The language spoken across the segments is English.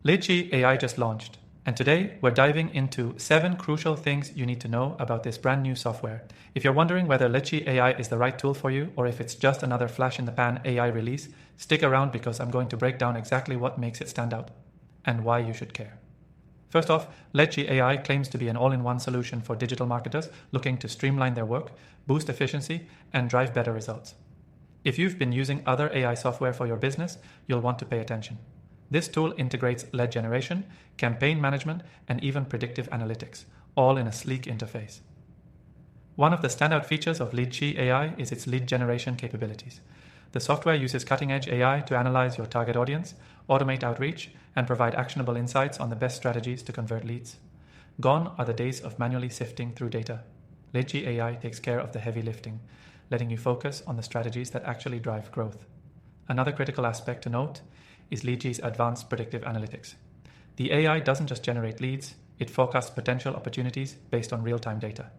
Leadchee AI just launched, and today we're diving into 7 crucial things you need to know about this brand new software. If you're wondering whether Leadchee AI is the right tool for you or if it's just another flash in the pan AI release, stick around because I'm going to break down exactly what makes it stand out and why you should care. First off, Leadchee AI claims to be an all-in-one solution for digital marketers looking to streamline their work, boost efficiency, and drive better results. If you've been using other AI software for your business, you'll want to pay attention. This tool integrates lead generation, campaign management, and even predictive analytics, all in a sleek interface. One of the standout features of Leadchee AI is its lead generation capabilities. The software uses cutting-edge AI to analyze your target audience, automate outreach, and provide actionable insights on the best strategies to convert leads. Gone are the days of manually sifting through data. Leadchee AI takes care of the heavy lifting, letting you focus on the strategies that actually drive growth. Another critical aspect to note is Leadchee's advanced predictive analytics. The AI doesn't just generate leads, it forecasts potential opportunities based on real-time data.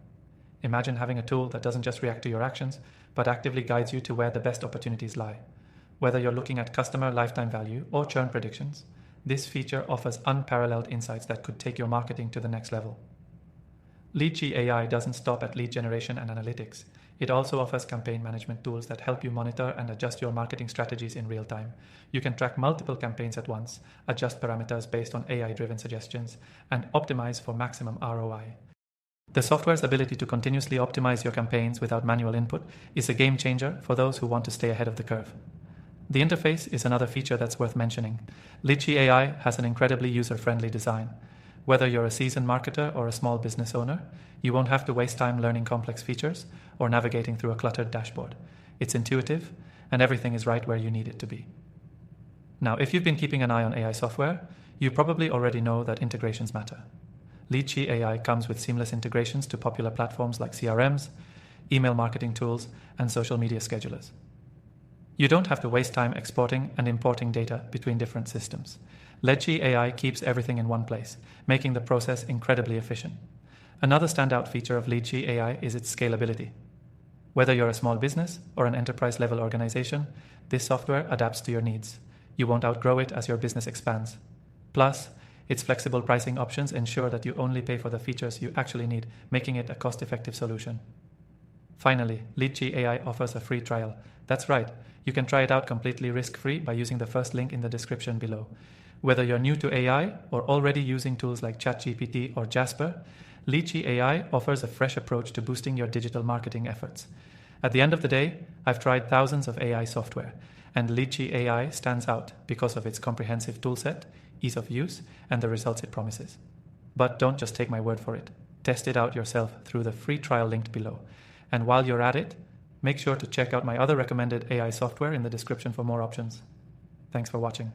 Imagine having a tool that doesn't just react to your actions, but actively guides you to where the best opportunities lie. Whether you're looking at customer lifetime value or churn predictions, this feature offers unparalleled insights that could take your marketing to the next level. Leadchee AI doesn't stop at lead generation and analytics. It also offers campaign management tools that help you monitor and adjust your marketing strategies in real time. You can track multiple campaigns at once, adjust parameters based on AI-driven suggestions, and optimize for maximum ROI. The software's ability to continuously optimize your campaigns without manual input is a game changer for those who want to stay ahead of the curve. The interface is another feature that's worth mentioning. Leadchee AI has an incredibly user-friendly design. Whether you're a seasoned marketer or a small business owner, you won't have to waste time learning complex features or navigating through a cluttered dashboard. It's intuitive, and everything is right where you need it to be. Now, if you've been keeping an eye on AI software, you probably already know that integrations matter. Leadchee AI comes with seamless integrations to popular platforms like CRMs, email marketing tools, and social media schedulers. You don't have to waste time exporting and importing data between different systems. Leadchee AI keeps everything in one place, making the process incredibly efficient. Another standout feature of Leadchee AI is its scalability. Whether you're a small business or an enterprise-level organization, this software adapts to your needs. You won't outgrow it as your business expands. Plus, its flexible pricing options ensure that you only pay for the features you actually need, making it a cost-effective solution. Finally, Leadchee AI offers a free trial. That's right, you can try it out completely risk-free by using the first link in the description below. Whether you're new to AI or already using tools like ChatGPT or Jasper, Leadchee AI offers a fresh approach to boosting your digital marketing efforts. At the end of the day, I've tried thousands of AI software, and Leadchee AI stands out because of its comprehensive toolset, ease of use, and the results it promises. But don't just take my word for it. Test it out yourself through the free trial linked below. And while you're at it, make sure to check out my other recommended AI software in the description for more options. Thanks for watching.